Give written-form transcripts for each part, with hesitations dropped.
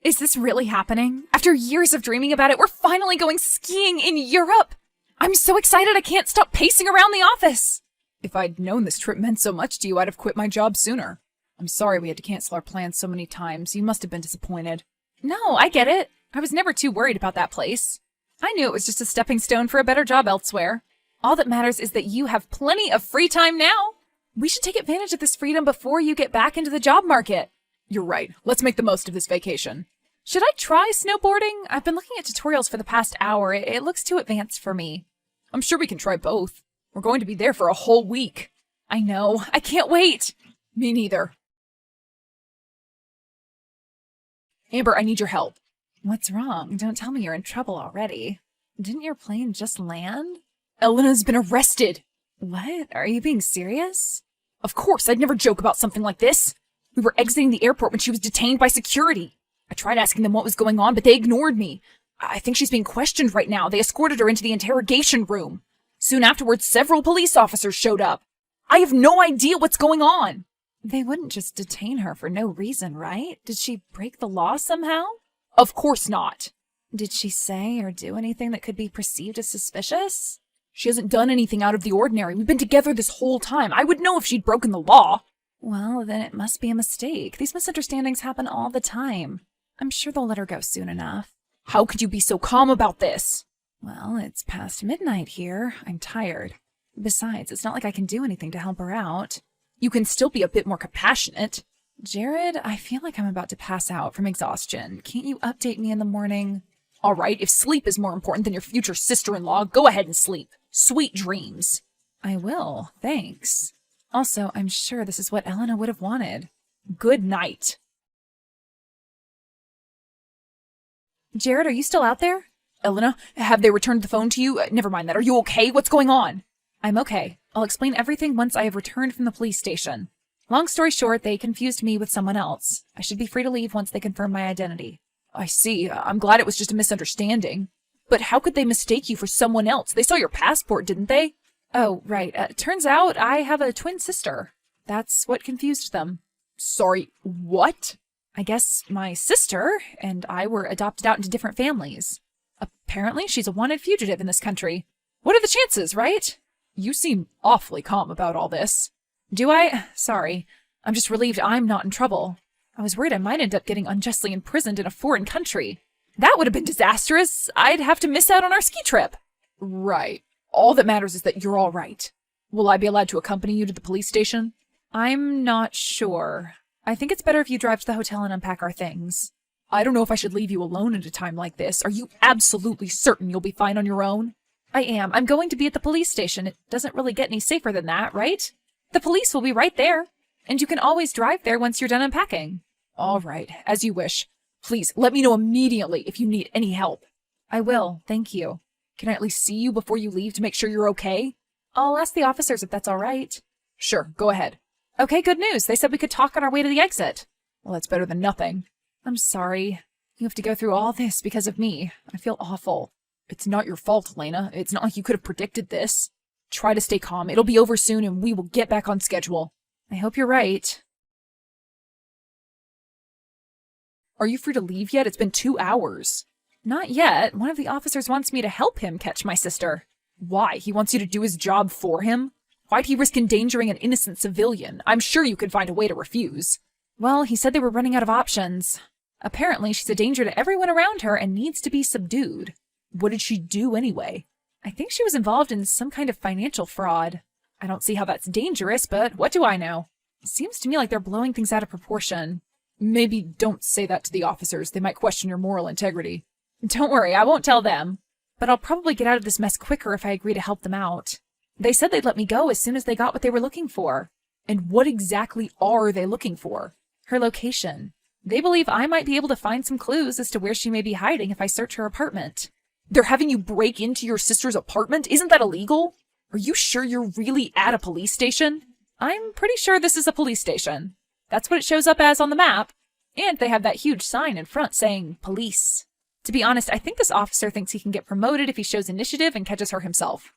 Is this really happening? After years of dreaming about it, we're finally going skiing in Europe! I'm so excited I can't stop pacing around the office! If I'd known this trip meant so much to you, I'd have quit my job sooner. I'm sorry we had to cancel our plans so many times. You must have been disappointed. No, I get it. I was never too worried about that place. I knew it was just a stepping stone for a better job elsewhere. All that matters is that you have plenty of free time now. We should take advantage of this freedom before you get back into the job market. You're right. Let's make the most of this vacation. Should I try snowboarding? I've been looking at tutorials for the past hour. It looks too advanced for me. I'm sure we can try both. We're going to be there for a whole week. I know. I can't wait. Me neither. Amber, I need your help. What's wrong? Don't tell me you're in trouble already. Didn't your plane just land? Elena's been arrested. What? Are you being serious? Of course, I'd never joke about something like this. We were exiting the airport when she was detained by security. I tried asking them what was going on, but they ignored me. I think she's being questioned right now. They escorted her into the interrogation room. Soon afterwards, several police officers showed up. I have no idea what's going on. They wouldn't just detain her for no reason, right? Did she break the law somehow? Of course not. Did she say or do anything that could be perceived as suspicious? She hasn't done anything out of the ordinary. We've been together this whole time. I would know if she'd broken the law. Well, then it must be a mistake. These misunderstandings happen all the time. I'm sure they'll let her go soon enough. How could you be so calm about this? Well, it's past midnight here. I'm tired. Besides, it's not like I can do anything to help her out. You can still be a bit more compassionate. Jared, I feel like I'm about to pass out from exhaustion. Can't you update me in the morning? All right, if sleep is more important than your future sister-in-law, go ahead and sleep. Sweet dreams. I will, thanks. Also, I'm sure this is what Elena would have wanted. Good night. Jared, are you still out there? Elena, have they returned the phone to you? Never mind that. Are you okay? What's going on? I'm okay. I'll explain everything once I have returned from the police station. Long story short, they confused me with someone else. I should be free to leave once they confirm my identity. I see. I'm glad it was just a misunderstanding. But how could they mistake you for someone else? They saw your passport, didn't they? Oh, right. Turns out I have a twin sister. That's what confused them. Sorry, what? I guess my sister and I were adopted out into different families. Apparently, she's a wanted fugitive in this country. What are the chances, right? You seem awfully calm about all this. Do I? Sorry. I'm just relieved I'm not in trouble. I was worried I might end up getting unjustly imprisoned in a foreign country. That would have been disastrous. I'd have to miss out on our ski trip. Right. All that matters is that you're all right. Will I be allowed to accompany you to the police station? I'm not sure. I think it's better if you drive to the hotel and unpack our things. I don't know if I should leave you alone at a time like this. Are you absolutely certain you'll be fine on your own? I am. I'm going to be at the police station. It doesn't really get any safer than that, right? The police will be right there. And you can always drive there once you're done unpacking. All right, as you wish. Please, let me know immediately if you need any help. I will, thank you. Can I at least see you before you leave to make sure you're okay? I'll ask the officers if that's all right. Sure, go ahead. Okay, good news. They said we could talk on our way to the exit. Well, that's better than nothing. I'm sorry. You have to go through all this because of me. I feel awful. It's not your fault, Elena. It's not like you could have predicted this. Try to stay calm. It'll be over soon and we will get back on schedule. I hope you're right. Are you free to leave yet? It's been 2 hours. Not yet. One of the officers wants me to help him catch my sister. Why? He wants you to do his job for him? Why'd he risk endangering an innocent civilian? I'm sure you could find a way to refuse. Well, he said they were running out of options. Apparently, she's a danger to everyone around her and needs to be subdued. What did she do anyway? I think she was involved in some kind of financial fraud. I don't see how that's dangerous, but what do I know? It seems to me like they're blowing things out of proportion. Maybe don't say that to the officers. They might question your moral integrity. Don't worry, I won't tell them. But I'll probably get out of this mess quicker if I agree to help them out. They said they'd let me go as soon as they got what they were looking for. And what exactly are they looking for? Her location. They believe I might be able to find some clues as to where she may be hiding if I search her apartment. They're having you break into your sister's apartment? Isn't that illegal? Are you sure you're really at a police station? I'm pretty sure this is a police station. That's what it shows up as on the map. And they have that huge sign in front saying, police. To be honest, I think this officer thinks he can get promoted if he shows initiative and catches her himself.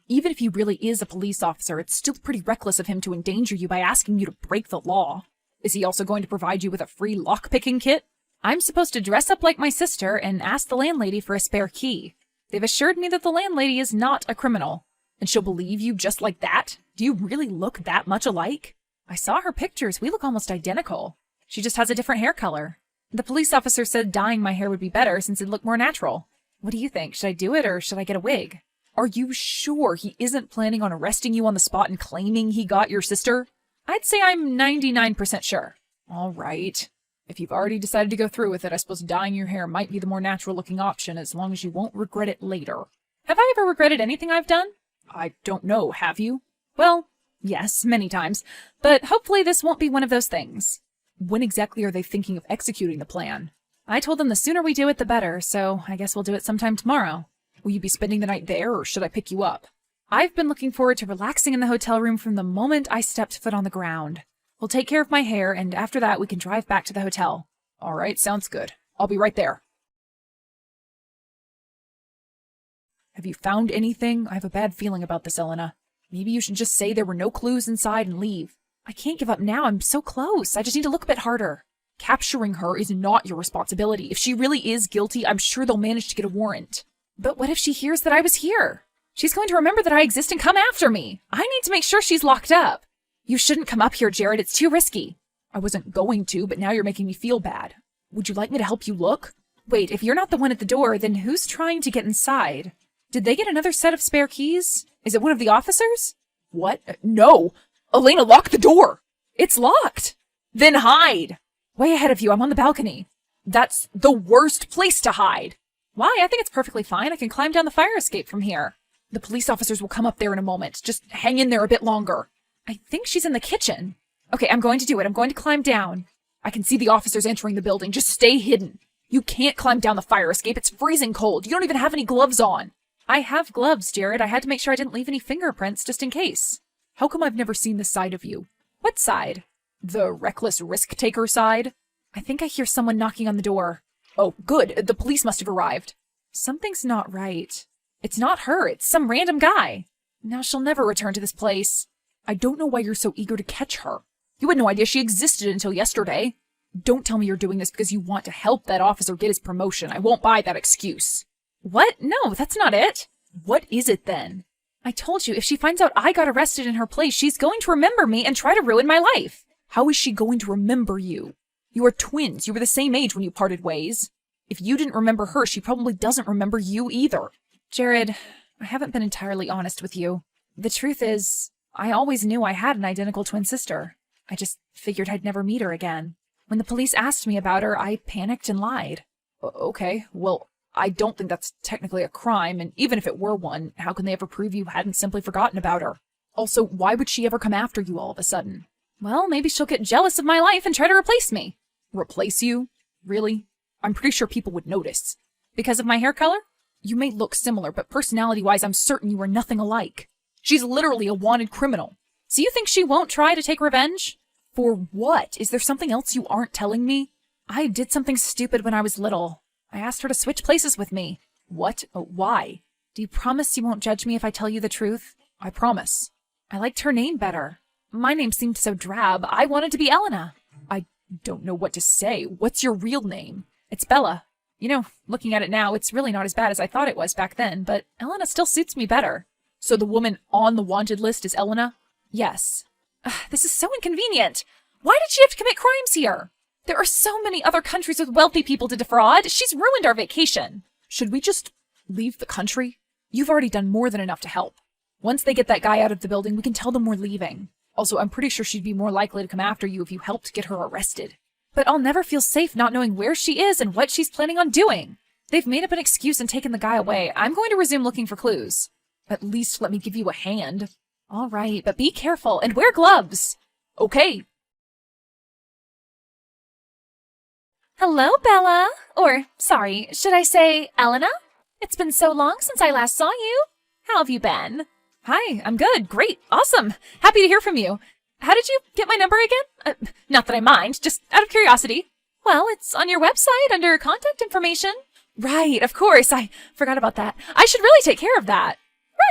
Even if he really is a police officer, it's still pretty reckless of him to endanger you by asking you to break the law. Is he also going to provide you with a free lock-picking kit? I'm supposed to dress up like my sister and ask the landlady for a spare key. They've assured me that the landlady is not a criminal. And she'll believe you just like that? Do you really look that much alike? I saw her pictures. We look almost identical. She just has a different hair color. The police officer said dyeing my hair would be better since it'd look more natural. What do you think? Should I do it or should I get a wig? Are you sure he isn't planning on arresting you on the spot and claiming he got your sister? I'd say I'm 99% sure. All right. If you've already decided to go through with it, I suppose dyeing your hair might be the more natural-looking option as long as you won't regret it later. Have I ever regretted anything I've done? I don't know, have you? Well, yes, many times. But hopefully this won't be one of those things. When exactly are they thinking of executing the plan? I told them the sooner we do it, the better, so I guess we'll do it sometime tomorrow. Will you be spending the night there, or should I pick you up? I've been looking forward to relaxing in the hotel room from the moment I stepped foot on the ground. We'll take care of my hair, and after that we can drive back to the hotel. All right, sounds good. I'll be right there. Have you found anything? I have a bad feeling about this, Elena. Maybe you should just say there were no clues inside and leave. I can't give up now. I'm so close. I just need to look a bit harder. Capturing her is not your responsibility. If she really is guilty, I'm sure they'll manage to get a warrant. But what if she hears that I was here? She's going to remember that I exist and come after me. I need to make sure she's locked up. You shouldn't come up here, Jared. It's too risky. I wasn't going to, but now you're making me feel bad. Would you like me to help you look? Wait, if you're not the one at the door, then who's trying to get inside? Did they get another set of spare keys? Is it one of the officers? What? No! Elena, lock the door! It's locked! Then hide! Way ahead of you, I'm on the balcony. That's the worst place to hide. Why? I think it's perfectly fine. I can climb down the fire escape from here. The police officers will come up there in a moment. Just hang in there a bit longer. I think she's in the kitchen. Okay, I'm going to do it. I'm going to climb down. I can see the officers entering the building. Just stay hidden. You can't climb down the fire escape. It's freezing cold. You don't even have any gloves on. I have gloves, Jared. I had to make sure I didn't leave any fingerprints just in case. How come I've never seen this side of you? What side? The reckless risk-taker side? I think I hear someone knocking on the door. Oh, good. The police must have arrived. Something's not right. It's not her. It's some random guy. Now she'll never return to this place. I don't know why you're so eager to catch her. You had no idea she existed until yesterday. Don't tell me you're doing this because you want to help that officer get his promotion. I won't buy that excuse. What? No, that's not it. What is it then? I told you, if she finds out I got arrested in her place, she's going to remember me and try to ruin my life. How is she going to remember you? You are twins. You were the same age when you parted ways. If you didn't remember her, she probably doesn't remember you either. Jared, I haven't been entirely honest with you. The truth is, I always knew I had an identical twin sister. I just figured I'd never meet her again. When the police asked me about her, I panicked and lied. Okay, well, I don't think that's technically a crime, and even if it were one, how can they ever prove you hadn't simply forgotten about her? Also, why would she ever come after you all of a sudden? Well, maybe she'll get jealous of my life and try to replace me. Replace you? Really? I'm pretty sure people would notice. Because of my hair color? You may look similar, but personality-wise, I'm certain you are nothing alike. She's literally a wanted criminal. So you think she won't try to take revenge? For what? Is there something else you aren't telling me? I did something stupid when I was little. I asked her to switch places with me. What? Why? Do you promise you won't judge me if I tell you the truth? I promise. I liked her name better. My name seemed so drab. I wanted to be Elena. I don't know what to say. What's your real name? It's Bella. You know, looking at it now, it's really not as bad as I thought it was back then, but Elena still suits me better. So the woman on the wanted list is Elena? Yes. This is so inconvenient. Why did she have to commit crimes here? There are so many other countries with wealthy people to defraud. She's ruined our vacation. Should we just leave the country? You've already done more than enough to help. Once they get that guy out of the building, we can tell them we're leaving. Also, I'm pretty sure she'd be more likely to come after you if you helped get her arrested. But I'll never feel safe not knowing where she is and what she's planning on doing. They've made up an excuse and taken the guy away. I'm going to resume looking for clues. At least let me give you a hand. All right, but be careful and wear gloves. Okay. Hello, Bella. Or, sorry, should I say Elena? It's been so long since I last saw you. How have you been? Hi, I'm good. Great. Awesome. Happy to hear from you. How did you get my number again? Not that I mind, just out of curiosity. Well, it's on your website under contact information. Right, of course. I forgot about that. I should really take care of that.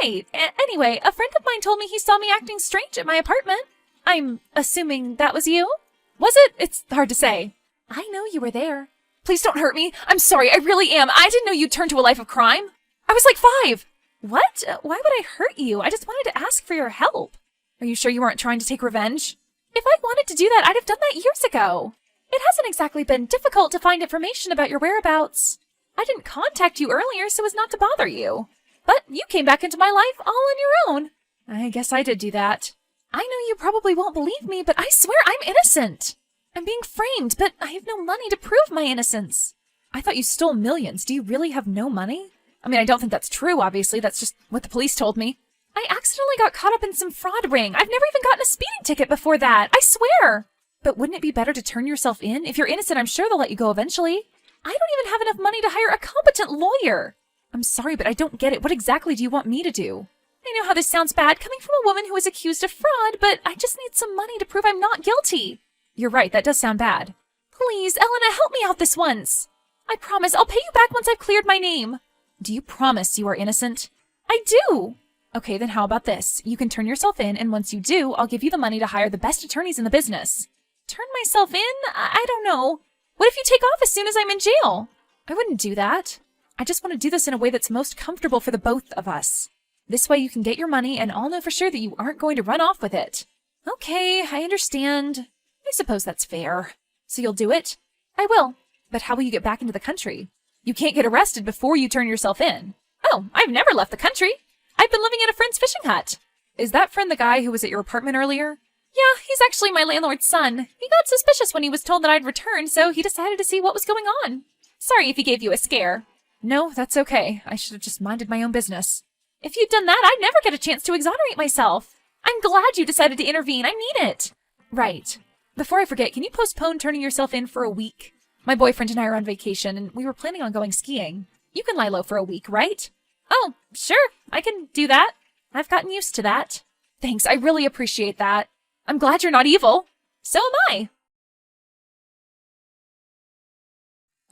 Right. Anyway, a friend of mine told me he saw me acting strange at my apartment. I'm assuming that was you? Was it? It's hard to say. I know you were there. Please don't hurt me. I'm sorry, I really am. I didn't know you'd turn to a life of crime. I was like 5. What? Why would I hurt you? I just wanted to ask for your help. Are you sure you weren't trying to take revenge? If I wanted to do that, I'd have done that years ago. It hasn't exactly been difficult to find information about your whereabouts. I didn't contact you earlier so as not to bother you. But you came back into my life all on your own. I guess I did do that. I know you probably won't believe me, but I swear I'm innocent. I'm being framed, but I have no money to prove my innocence. I thought you stole millions. Do you really have no money? I mean, I don't think that's true, obviously. That's just what the police told me. I accidentally got caught up in some fraud ring. I've never even gotten a speeding ticket before that. I swear. But wouldn't it be better to turn yourself in? If you're innocent, I'm sure they'll let you go eventually. I don't even have enough money to hire a competent lawyer. I'm sorry, but I don't get it. What exactly do you want me to do? I know how this sounds bad coming from a woman who is accused of fraud, but I just need some money to prove I'm not guilty. You're right, that does sound bad. Please, Elena, help me out this once. I promise I'll pay you back once I've cleared my name. Do you promise you are innocent? I do. Okay, then how about this? You can turn yourself in, and once you do, I'll give you the money to hire the best attorneys in the business. Turn myself in? I don't know. What if you take off as soon as I'm in jail? I wouldn't do that. I just want to do this in a way that's most comfortable for the both of us. This way you can get your money, and I'll know for sure that you aren't going to run off with it. Okay, I understand. I suppose that's fair. So you'll do it? I will. But how will you get back into the country? You can't get arrested before you turn yourself in. Oh, I've never left the country. I've been living at a friend's fishing hut. Is that friend the guy who was at your apartment earlier? Yeah, he's actually my landlord's son. He got suspicious when he was told that I'd returned, so he decided to see what was going on. Sorry if he gave you a scare. No, that's okay. I should have just minded my own business. If you'd done that, I'd never get a chance to exonerate myself. I'm glad you decided to intervene. I need it. Right. Before I forget, can you postpone turning yourself in for a week? My boyfriend and I are on vacation, and we were planning on going skiing. You can lie low for a week, right? Oh, sure. I can do that. I've gotten used to that. Thanks. I really appreciate that. I'm glad you're not evil. So am I.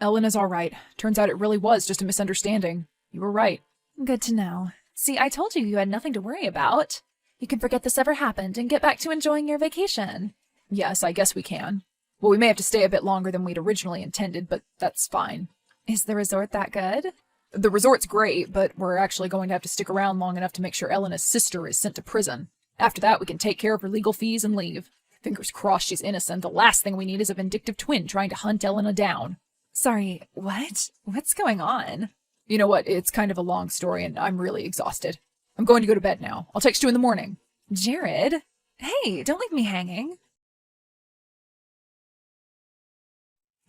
Elena's all right. Turns out it really was just a misunderstanding. You were right. Good to know. See, I told you you had nothing to worry about. You can forget this ever happened and get back to enjoying your vacation. Yes, I guess we can. Well, we may have to stay a bit longer than we'd originally intended, but that's fine. Is the resort that good? The resort's great, but we're actually going to have to stick around long enough to make sure Elena's sister is sent to prison. After that, we can take care of her legal fees and leave. Fingers crossed she's innocent. The last thing we need is a vindictive twin trying to hunt Elena down. Sorry, what? What's going on? You know what? It's kind of a long story, and I'm really exhausted. I'm going to go to bed now. I'll text you in the morning. Jared? Hey, don't leave me hanging.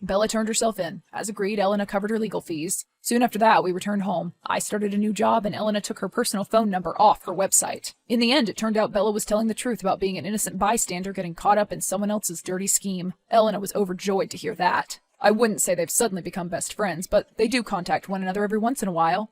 Bella turned herself in. As agreed, Elena covered her legal fees. Soon after that, we returned home. I started a new job, and Elena took her personal phone number off her website. In the end, it turned out Bella was telling the truth about being an innocent bystander getting caught up in someone else's dirty scheme. Elena was overjoyed to hear that. I wouldn't say they've suddenly become best friends, but they do contact one another every once in a while.